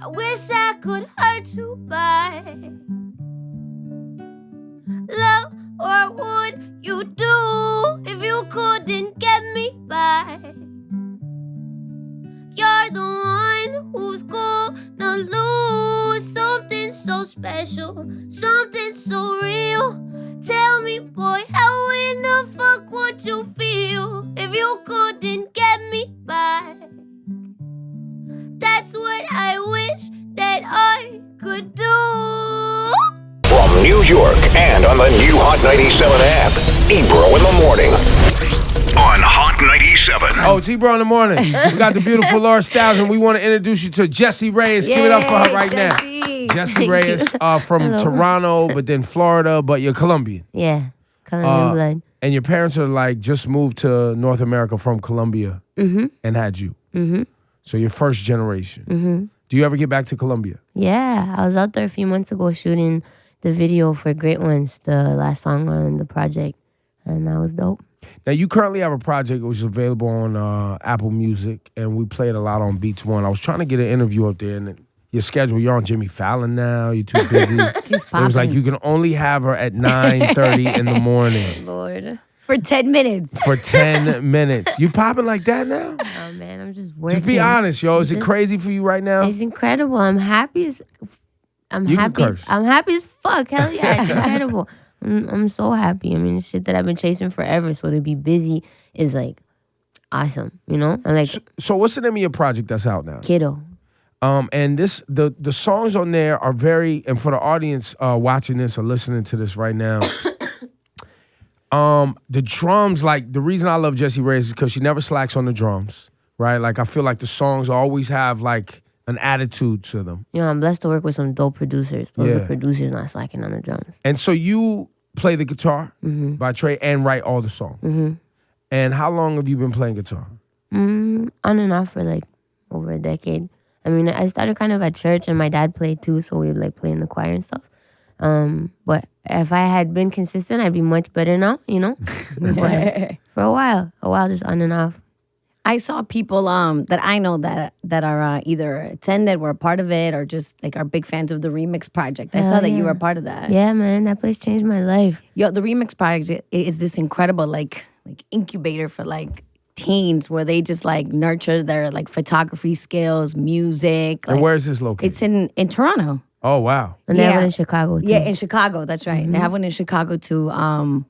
I wish I could hurt you by love. Or would you do if you couldn't get me by? You're the one who's gonna lose something so special, something so real. Tell me, boy, how in the fuck would you feel if you couldn't get me back? That's what I wish that I could do. From New York and on the new Hot 97 app, Ebro in the morning. On Hot 97. Oh, it's Ebro in the morning. We got the beautiful Laura Styles, and we want to introduce you to Jessie Reyez. Give it up for her right Jessie. now. Jessie Reyez from Toronto, but then Florida, but you're Colombian. Yeah, Colombian blood. And your parents are like just moved to North America from Colombia and had you. So you're first generation. Do you ever get back to Colombia? Yeah, I was out there a few months ago shooting the video for Great Ones, the last song on the project, and that was dope. Now, you currently have a project which is available on Apple Music, and we play it a lot on Beats One. I was trying to get an interview up there, and your schedule, you're on Jimmy Fallon now, you're too busy. She's popping. It was like you can only have her at 9:30 in the morning. Lord. For 10 minutes. For 10 minutes. You popping like that now? Oh, man, I'm just working. Just be honest, yo. Is it crazy for you right now? It's incredible. I'm happy as... I'm You can happy. curse. I'm happy as fuck. Hell yeah, it's incredible. I'm so happy. I mean, it's shit that I've been chasing forever. So to be busy is like awesome. You know, I'm like So what's the name of your project that's out now? Kiddo. And the songs on there are very, and for the audience watching this or listening to this right now, the drums, like the reason I love Jessie Reyez is because she never slacks on the drums, right? Like I feel like the songs always have like an attitude to them. You know, I'm blessed to work with some dope producers. Those Yeah. are producers not slacking on the drums. And so you play the guitar by trade and write all the songs. And how long have you been playing guitar? On and off for like over a decade. I mean, I started kind of at church, and my dad played too, so we would like play in the choir and stuff. But if I had been consistent, I'd be much better now, you know? But for a while just on and off. I saw people that I know that are either attended, were a part of it, or just like are big fans of the Remix Project. I saw that you were a part of that. Yeah, man, that place changed my life. Yo, the Remix Project is this incredible like incubator for like teens where they just like nurture their like photography skills, music. And Like, where is this located? it's in Toronto. Oh, wow. And they have Yeah. it in Chicago too. Yeah, in Chicago. That's right. They have one in Chicago too.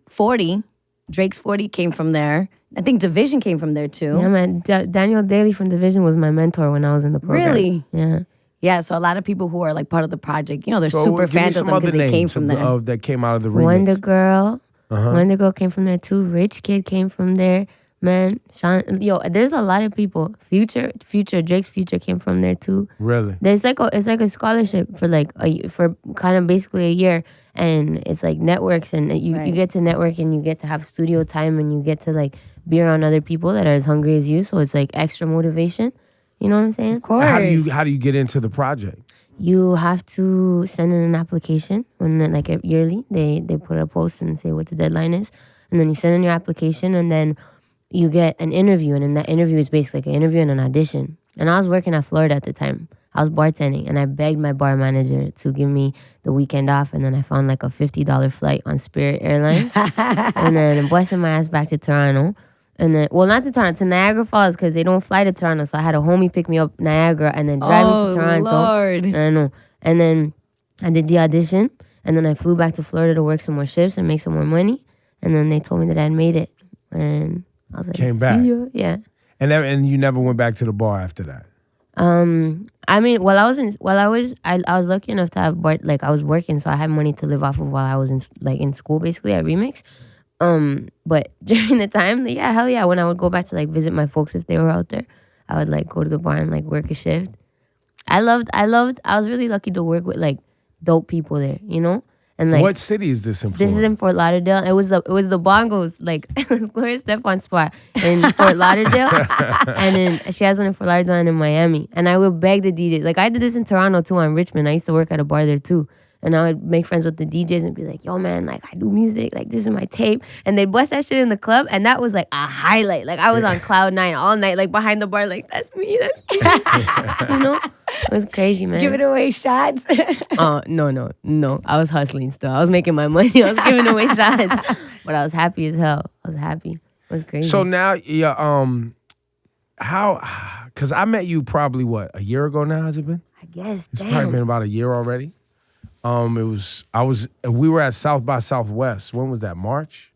40, Drake's 40 came from there. I think Division came from there too. Yeah, man. Daniel Daly from Division was my mentor when I was in the program. Really? Yeah. Yeah, so a lot of people who are like part of the project, you know, they're So super give me fans of some them other because they came names from of there. that came out of the remix. Wonder Girl. Wonder Girl came from there too. Rich Kid came from there. Man, Sean, there's a lot of people. Future, Drake's Future came from there too. Really? It's like a scholarship for like for kind of basically a year, and it's like networks, and you get to network, and you get to have studio time, and you get to like be around other people that are as hungry as you. So it's like extra motivation. You know what I'm saying? Of course. How do you get into the project? You have to send in an application when like yearly they put a post and say what the deadline is, and then you send in your application, and then you get an interview, and in that interview is basically like an interview and an audition. And I was working at Florida at the time. I was bartending, and I begged my bar manager to give me the weekend off, and then I found like a $50 flight on Spirit Airlines, and then busted my ass back to Toronto. And then, well, not to Toronto, to Niagara Falls, because they don't fly to Toronto. So I had a homie pick me up Niagara and then drive me to Toronto. Lord. I know. And then I did the audition, and then I flew back to Florida to work some more shifts and make some more money. And then they told me that I had made it, and I was like, Came back. "See ya." Yeah. And you never went back to the bar after that? I mean, I was lucky enough to have I was working, so I had money to live off of while I was in school, basically at Remix. But during the time, yeah, hell yeah, when I would go back to like visit my folks if they were out there, I would like go to the bar and like work a shift. I was really lucky to work with like dope people there, you know? And like, what city is this in Florida? this is in Fort Lauderdale. It was the Bongos, like Gloria Stefan spot in Fort Lauderdale, and then she has one in Fort Lauderdale and in Miami. And I would beg the DJ. Like I did this in Toronto too, on Richmond. I used to work at a bar there too, And I would make friends with the DJs and be like, yo, man, like, I do music. Like, this is my tape. And they'd bust that shit in the club. And that was, like, a highlight. Like, I was on cloud 9 all night, like, behind the bar. Like, that's me. That's me. You know? It was crazy, man. Giving away shots. No. I was hustling still. I was making my money. I was giving away shots. But I was happy as hell. I was happy. It was crazy. So now, because I met you probably, a year ago now, has it been? I guess, It's damn. probably been about a year already. We were at South by Southwest. When was that? March?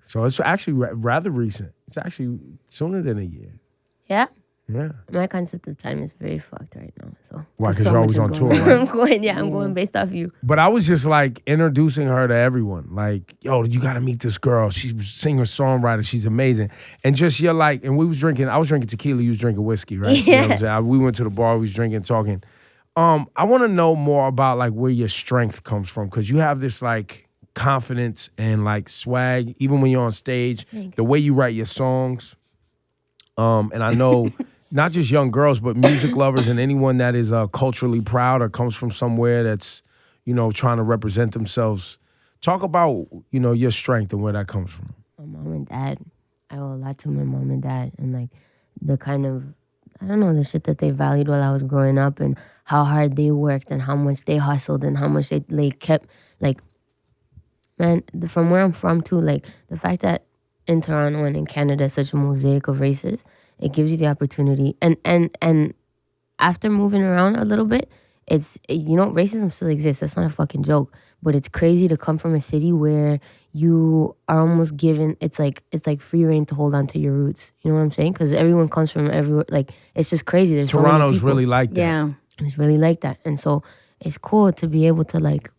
So it's actually rather recent. It's actually sooner than a year. Yeah? Yeah. My concept of time is very fucked right now. So Why? Because so you're much always is on tour, going right? I'm going based off you. But I was just like introducing her to everyone. Like, yo, you got to meet this girl. She's a singer-songwriter. She's amazing. And just, you're like, and I was drinking tequila. You was drinking whiskey, right? You know what I'm saying? We went to the bar. We was drinking, talking. I want to know more about like where your strength comes from. Because you have this like confidence and like swag, even when you're on stage. Thanks. The way you write your songs. And I know... not just young girls, but music lovers and anyone that is culturally proud or comes from somewhere that's, trying to represent themselves. Talk about, your strength and where that comes from. My mom and dad. I owe a lot to my mom and dad. And like the kind of, I don't know, the shit that they valued while I was growing up and how hard they worked and how much they hustled and how much they kept, like, man, from where I'm from too, like the fact that in Toronto and in Canada is such a mosaic of races, it gives you the opportunity. And after moving around a little bit, racism still exists. That's not a fucking joke. But it's crazy to come from a city where you are almost given, it's like free reign to hold on to your roots. You know what I'm saying? Because everyone comes from everywhere. Like, it's just crazy. There's Toronto's so many people. really like that. Yeah. It's really like that. And so it's cool to be able to like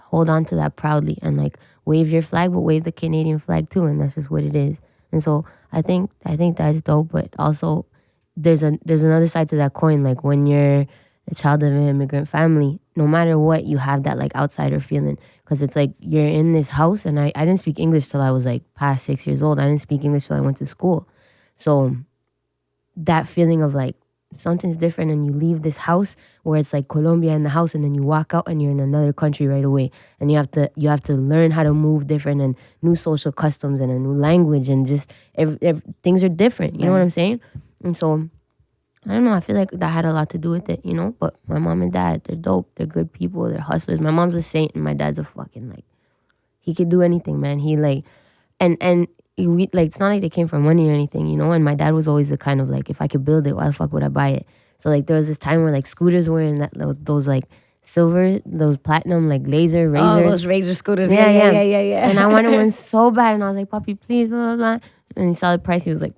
hold on to that proudly and like wave your flag, but wave the Canadian flag too. And that's just what it is. And so I think that's dope, but also there's another side to that coin. Like when you're a child of an immigrant family, no matter what, you have that like outsider feeling because it's like you're in this house, and I didn't speak English till I was like past 6 years old. I didn't speak English till I went to school. So that feeling of like something's different, and you leave this house where it's like Colombia in the house, and then you walk out and you're in another country right away, and you have to learn how to move different and new social customs and a new language, and just things are different. You know what I'm saying? And so I don't know. I feel like that had a lot to do with it, But my mom and dad, they're dope. They're good people. They're hustlers. My mom's a saint, and my dad's a fucking like, he could do anything, man. He like, and. It's not like they came for money or anything, And my dad was always the kind of like, if I could build it, why the fuck would I buy it? So like there was this time where like scooters were in those like silver, those platinum like laser razors. Oh, those razor scooters. Yeah. Yeah. And I wanted one so bad, and I was like, Poppy, please, blah, blah, blah. And he saw the price, he was like,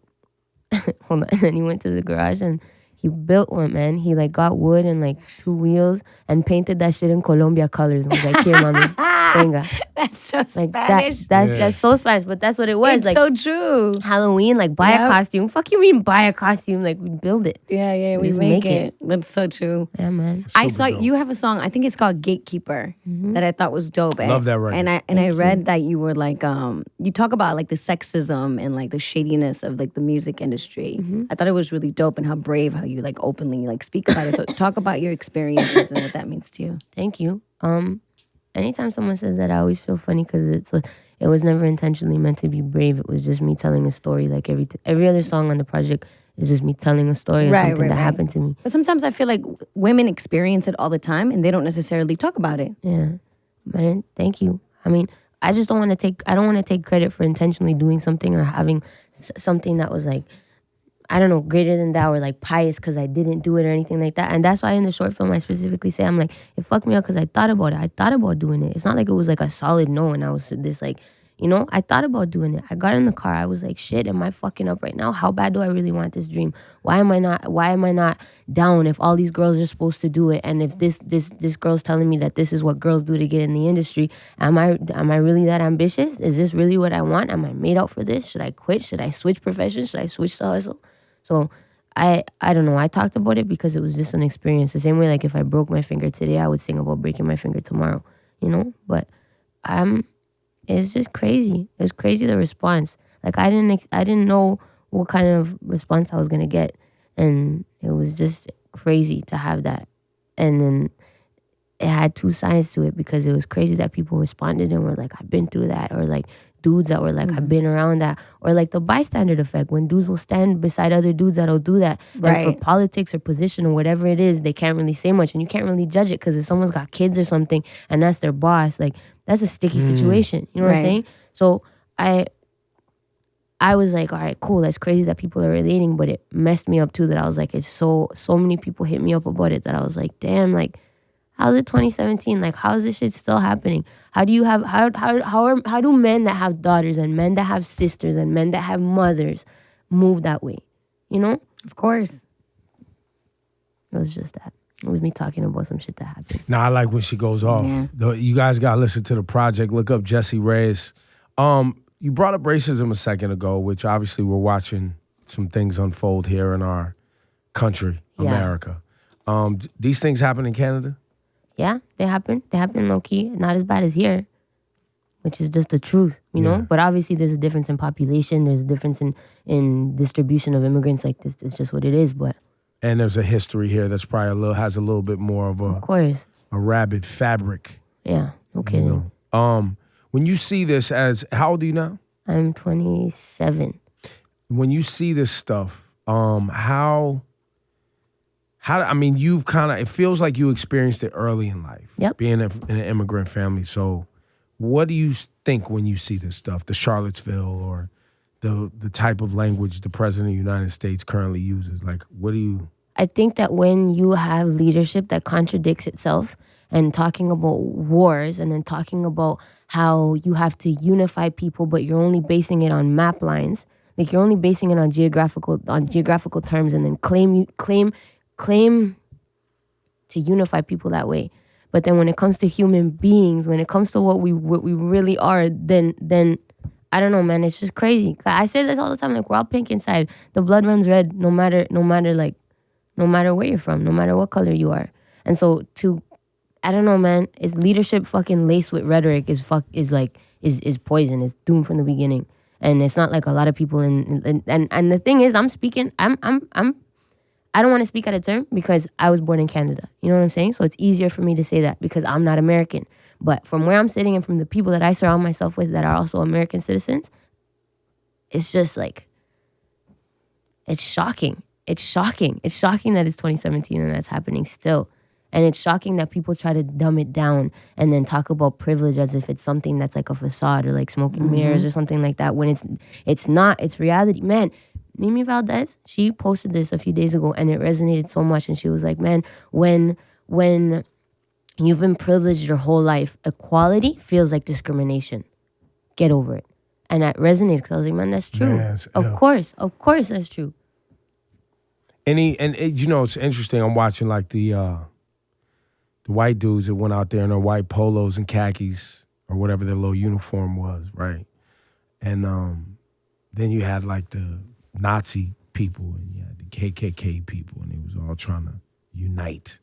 hold on. And then he went to the garage and he built one, man. He like got wood and like 2 wheels and painted that shit in Colombia colors. And was like, here, mommy. Venga. That's so Like Spanish. that's so Spanish, but that's what it was. It's like so true. Halloween, like buy a costume. Fuck you mean buy a costume? Like we build it. Yeah, we just make make it. That's so true. Yeah, man. I Super saw dope. you have a song. I think it's called Gatekeeper that I thought was dope. Love that record. And I read that you were like you talk about like the sexism and like the shadiness of like the music industry. I thought it was really dope and how brave how you like openly like speak about it. So talk about your experiences and what that means to you. Thank you. Anytime someone says that, I always feel funny because it was never intentionally meant to be brave. It was just me telling a story. Like every other song on the project is just me telling a story of something that happened to me. But sometimes I feel like women experience it all the time and they don't necessarily talk about it. Yeah, man. Thank you. I mean, I just don't want to take. I don't want to take credit for intentionally doing something or having something that was like, I don't know, greater than that or like pious because I didn't do it or anything like that. And that's why in the short film I specifically say, I'm like, it fucked me up because I thought about it. I thought about doing it. It's not like it was like a solid no and I was this like, I thought about doing it. I got in the car. I was like, shit, am I fucking up right now? How bad do I really want this dream? Why am I not down if all these girls are supposed to do it? And if this girl's telling me that this is what girls do to get in the industry, am I really that ambitious? Is this really what I want? Am I made out for this? Should I quit? Should I switch professions? Should I switch to hustle? So I don't know. I talked about it because it was just an experience. The same way, like if I broke my finger today, I would sing about breaking my finger tomorrow, But it's just crazy. It's crazy the response. Like I didn't know what kind of response I was gonna get, and it was just crazy to have that. And then it had two sides to it, because it was crazy that people responded and were like, I've been through that, or like dudes that were like, I've been around that, or like the bystander effect, when dudes will stand beside other dudes that'll do that. Right. And for politics or position or whatever it is, they can't really say much, and you can't really judge it, because if someone's got kids or something and that's their boss, like that's a sticky situation. You know what I'm Right. saying? So I was like, all right, cool. That's crazy that people are relating, but it messed me up too. That I was like, it's so many people hit me up about it that I was like, damn, like, how's it 2017? Like, how is this shit still happening? How do you have how do men that have daughters and men that have sisters and men that have mothers move that way? You know? Of course. It was just that. It was me talking about some shit that happened. Nah, I like when she goes off. Yeah. You guys gotta listen to the project. Look up Jessie Reyez. You brought up racism a second ago, which obviously we're watching some things unfold here in our country, Yeah. America. These things happen in Canada? Yeah, they happen. They happen low key. Not as bad as here, which is just the truth, you know? Yeah. But obviously there's a difference in population. There's a difference in distribution of immigrants. Like, this, it's just what it is. But And there's a history here that's probably has a little bit more of of course, a rabid fabric. yeah, no kidding. When you see this how old are you now? I'm 27. When you see this stuff, how I mean, you've kind of, it feels like you experienced it early in life. Yep. Being in an immigrant family. So what do you think when you see this stuff, the Charlottesville or the type of language the President of the United States currently uses? Like, what do you... I think that when you have leadership that contradicts itself, and talking about wars, and then talking about how you have to unify people, but you're only basing it on map lines, like you're only basing it on geographical terms, and then claim to unify people that way. But then when it comes to human beings, when it comes to what we really are, then I don't know, man. It's just crazy. I say this all the time. Like, we're all pink inside. The blood runs red, no matter where you're from, no matter what color you are. And so I don't know, man. Is leadership fucking laced with rhetoric? Is poison? It's doomed from the beginning. And it's not like a lot of people and the thing is, I'm speaking. I don't want to speak out of turn because I was born in Canada. You know what I'm saying? So it's easier for me to say that because I'm not American. But from where I'm sitting and from the people that I surround myself with that are also American citizens, it's just like, it's shocking. It's shocking. It's shocking that it's 2017 and that's happening still. And it's shocking that people try to dumb it down and then talk about privilege as if it's something that's like a facade or like smoking mirrors or something like that, when it's not. It's reality. Man, Mimi Valdez, she posted this a few days ago and it resonated so much. And she was like, man, when you've been privileged your whole life, equality feels like discrimination. Get over it. And that resonated because I was like, man, that's true. Of course that's true. It's interesting. I'm watching like the white dudes that went out there in their white polos and khakis or whatever their little uniform was, right? And then you had like the Nazi people and you had the KKK people, and it was all trying to unite.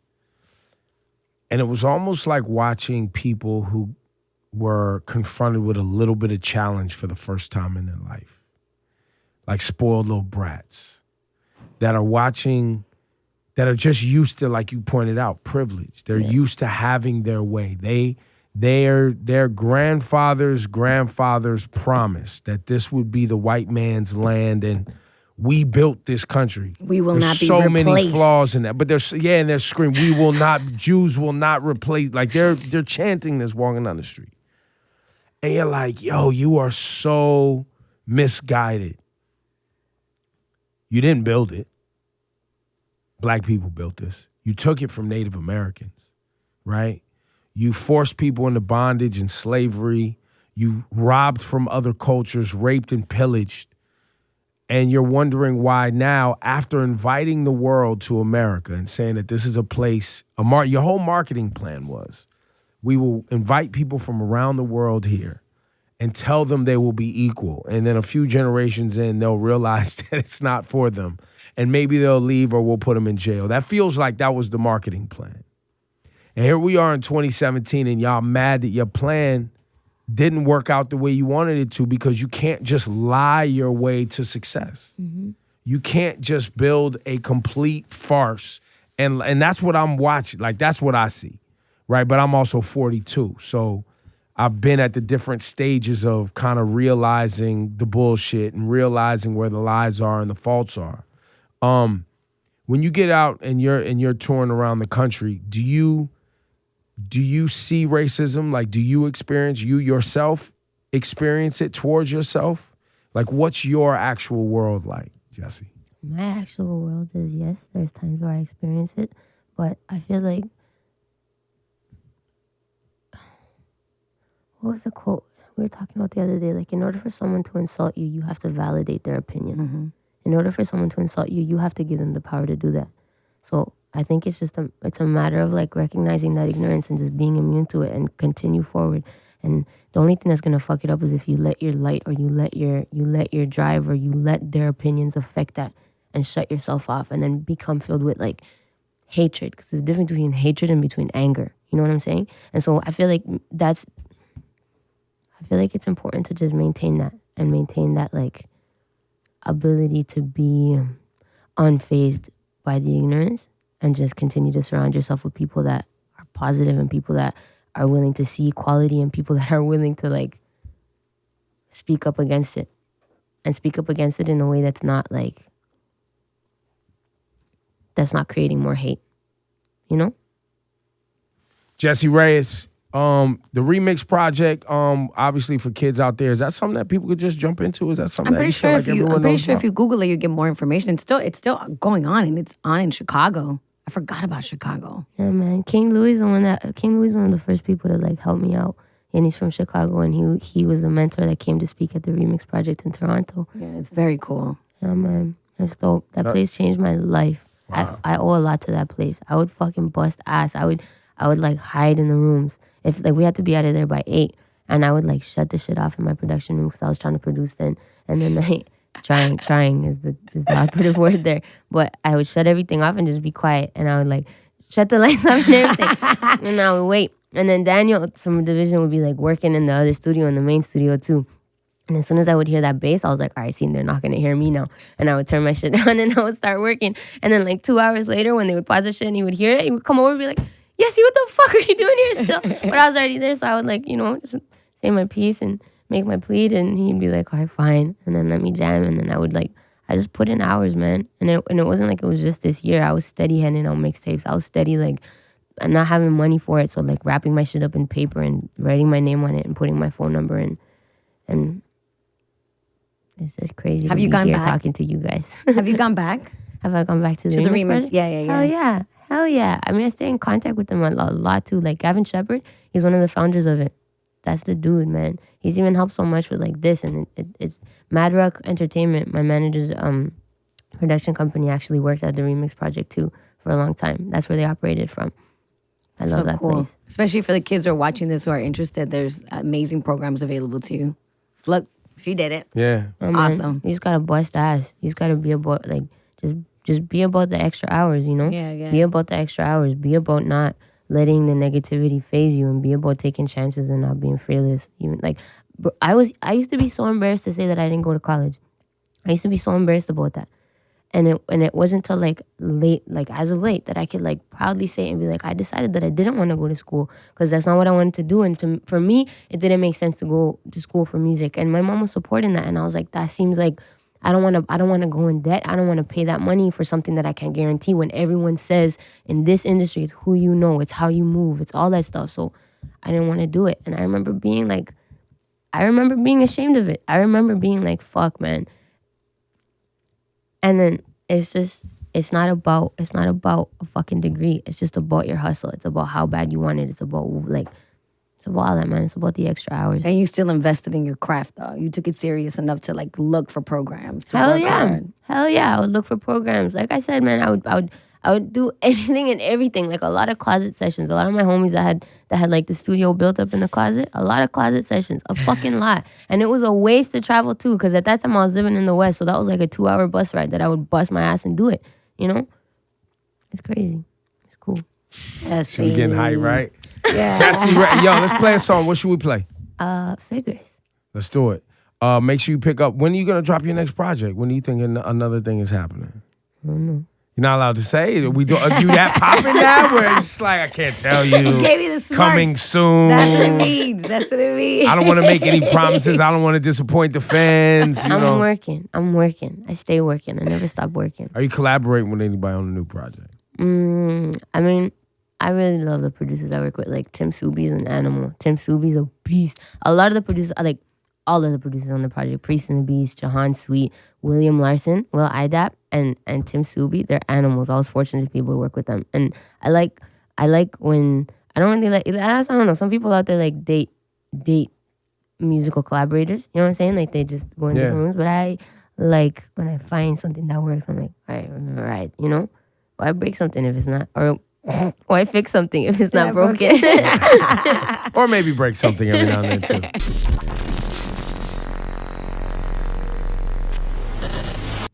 And it was almost like watching people who were confronted with a little bit of challenge for the first time in their life. Like spoiled little brats that are just used to, like you pointed out, privilege. They're used to having their way. Their grandfather's promise that this would be the white man's land and we built this country. We will not be so replaced. many flaws in that. But and they're screaming, we will not, Jews will not replace, like they're chanting this walking down the street. And you're like, yo, you are so misguided. You didn't build it. Black people built this. You took it from Native Americans, right? You forced people into bondage and slavery. You robbed from other cultures, raped and pillaged. And you're wondering why now, after inviting the world to America and saying that this is a place, your whole marketing plan was, we will invite people from around the world here and tell them they will be equal. And then a few generations in, they'll realize that it's not for them. And maybe they'll leave or we'll put them in jail. That feels like that was the marketing plan. And here we are in 2017 and y'all mad that your plan didn't work out the way you wanted it to because you can't just lie your way to success. Mm-hmm. You can't just build a complete farce. And that's what I'm watching. Like, that's what I see. right? But I'm also 42. So I've been at the different stages of kind of realizing the bullshit and realizing where the lies are and the faults are. When you get out and you're touring around the country, do you see racism? Like, do you yourself experience it towards yourself? Like, what's your actual world like, Jessie? My actual world is, yes, there's times where I experience it, but I feel like, what was the quote we were talking about the other day? Like, in order for someone to insult you, you have to validate their opinion. Mm-hmm. In order for someone to insult you, you have to give them the power to do that. So I think it's just it's a matter of like recognizing that ignorance and just being immune to it and continue forward. And the only thing that's gonna fuck it up is if you let your light or you let your drive or you let their opinions affect that and shut yourself off and then become filled with like hatred. Because there's a difference between hatred and between anger. You know what I'm saying? And so I feel like it's important to just maintain that and maintain that like ability to be unfazed by the ignorance and just continue to surround yourself with people that are positive and people that are willing to see equality and people that are willing to like speak up against it and speak up against it in a way that's not creating more hate, you know? Jessie Reyez, the remix project, obviously for kids out there, is that something that people could just jump into? Is that something I'm pretty sure if you Google it, you get more information. It's still going on, and it's on in Chicago. I forgot about Chicago. Yeah, man. King Louis one of the first people to like help me out, and he's from Chicago, and he was a mentor that came to speak at the remix project in Toronto. Yeah, it's very cool. Yeah, man. That's dope. That place changed my life. Wow. I owe a lot to that place. I would fucking bust ass. I would like hide in the rooms. If like we had to be out of there by 8, and I would like shut the shit off in my production room because I was trying to produce then. And then like trying is the operative word there. But I would shut everything off and just be quiet. And I would like shut the lights off and everything. And I would wait. And then Daniel from division would be like working in the other studio, in the main studio too. And as soon as I would hear that bass, I was like, all right, see, they're not going to hear me now. And I would turn my shit down and I would start working. And then like 2 hours later, when they would pause the shit and he would hear it, he would come over and be like, Jessie, what the fuck are you doing here still? But I was already there, so I would like, just say my piece and make my plead. And he'd be like, all right, fine. And then let me jam. And then I just put in hours, man. And it wasn't like it was just this year. I was steady handing out mixtapes. I was steady like not having money for it. So like wrapping my shit up in paper and writing my name on it and putting my phone number in. And it's just crazy. Have you gone back? Talking to you guys. Have you gone back? Have I gone back to the remix? Yeah. Hell yeah. I mean, I stay in contact with them a lot too. Like Gavin Shepard, he's one of the founders of it. That's the dude, man. He's even helped so much with like this. And it's Mad Rock Entertainment, my manager's production company, actually worked at the remix project too for a long time. That's where they operated from. I love that place. Especially for the kids who are watching this who are interested, there's amazing programs available to you. Look, she did it. Yeah. Awesome. You just gotta bust ass. You just gotta be about like just be about the extra hours, you know? Yeah. Be about the extra hours. Be about not letting the negativity phase you and be about taking chances and not being fearless. Even like I used to be so embarrassed to say that I didn't go to college. I used to be so embarrassed about that. And it wasn't till like late, like as of late, that I could like proudly say and be like, I decided that I didn't want to go to school because that's not what I wanted to do. And for me, it didn't make sense to go to school for music. And my mom was supporting that. And I was like, that seems like I don't want to go in debt. I don't want to pay that money for something that I can't guarantee when everyone says in this industry, it's who you know, it's how you move, it's all that stuff. So I didn't want to do it. And I remember being ashamed of it. I remember being like, fuck, man. And then it's not about a fucking degree. It's just about your hustle. It's about how bad you want it. It's about all that, man. It's about the extra hours. And you still invested in your craft, though. You took it serious enough to like look for programs. Hell yeah. I would look for programs. Like I said, man, I would do anything and everything. Like a lot of closet sessions. A lot of my homies that had like the studio built up in the closet. A lot of closet sessions. A fucking lot. And it was a waste to travel too, because at that time I was living in the West, so that was like a 2-hour bus ride that I would bust my ass and do it. You know, it's crazy. It's cool. So we getting hype, right? Yeah. Jessie, yo, let's play a song. What should we play? Figures. Let's do it. Make sure you pick up. When are you gonna drop your next project? When do you think another thing is happening? I don't know. You're not allowed to say. We do that popping now where it's like, I can't tell you. Gave me the smirk. Coming soon. That's what it means. That's what it means. I don't want to make any promises. I don't want to disappoint the fans. I'm working. I stay working. I never stop working. Are you collaborating with anybody on a new project? I mean, I really love the producers I work with. Like Tim Subi's an animal. Tim Subi's a beast. A lot of the producers, like all of the producers on the project, Priest and the Beast, Jahan Sweet, William Larson, Will Idap, and Tim Subi, they're animals. I was fortunate to be able to work with them. And I like when, I don't really like, I don't know, some people out there like date musical collaborators. You know what I'm saying? Like they just go in different rooms. But I like when I find something that works, I'm like, all right, you know? Or I break something if it's not, or I fix something if it's not broken. Or maybe break something every now and then too.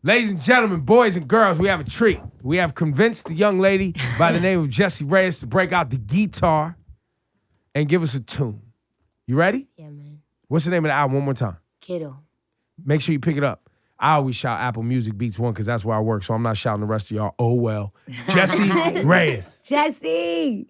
Ladies and gentlemen, boys and girls, we have a treat. We have convinced a young lady by the name of Jessie Reyez to break out the guitar and give us a tune. You ready? Yeah, man. What's the name of the album? One more time. Kiddo. Make sure you pick it up. I always shout Apple Music Beats 1 because that's where I work, so I'm not shouting the rest of y'all. Oh, well. Jessie Reyez. Jessie.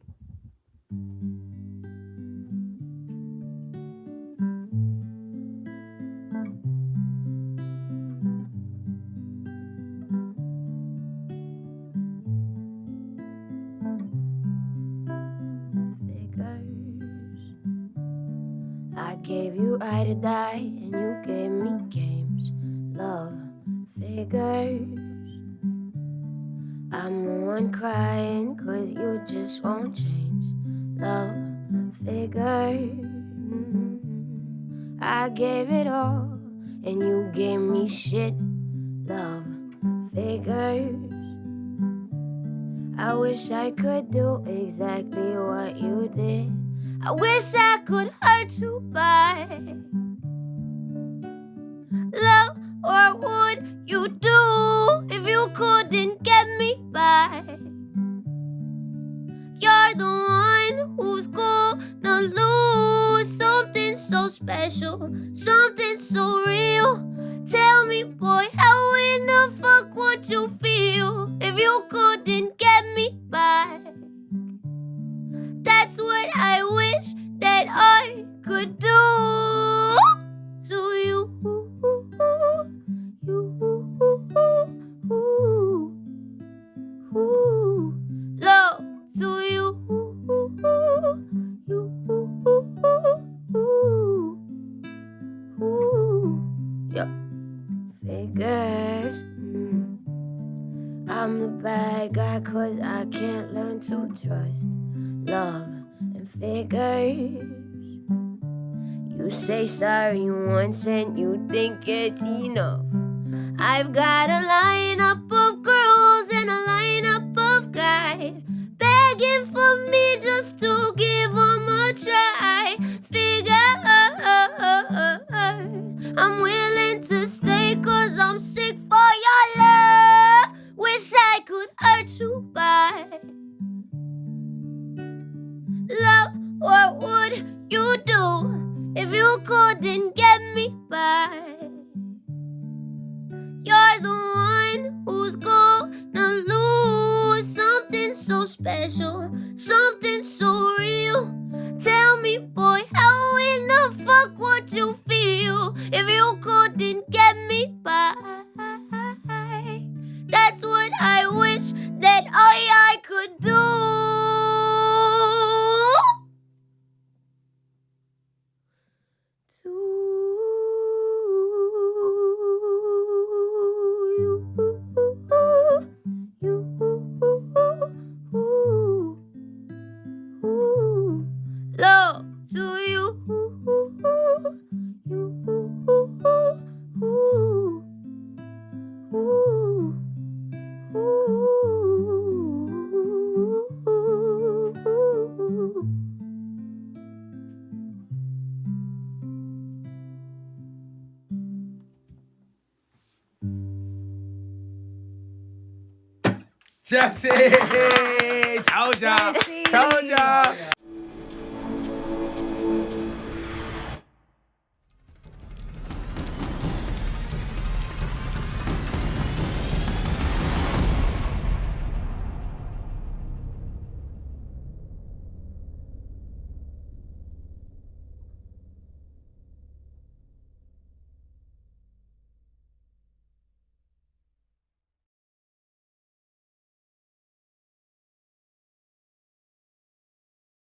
I gave you I to die, and you gave me games. Love figures. I'm the one crying, cause you just won't change. Love figures. I gave it all, and you gave me shit. Love figures. I wish I could do exactly what you did. I wish I could hurt you by love. Or would you do if you couldn't get me by? You're the one who's gonna lose something so special, something so real. Tell me, boy, how in the fuck would you feel if you couldn't get me by? That's what I wish that I could do to you. Love to you. Yeah. Figures. I'm the bad guy 'cause I can't learn to trust. Love and figures. You say sorry once and you think it's enough. I've got a lineup of girls and a lineup of guys begging for me just to give them a try. Figures. I'm willing to stay 'cause I'm sick for your love. Wish I could hurt you by love. What would you do if you couldn't get me by? You're the one who's gonna lose something so special, something so real. Tell me, boy, how in the fuck would you feel if you couldn't get me by? That's what I wish that I could do. Love to you. Jessie! Told ya! Told ya!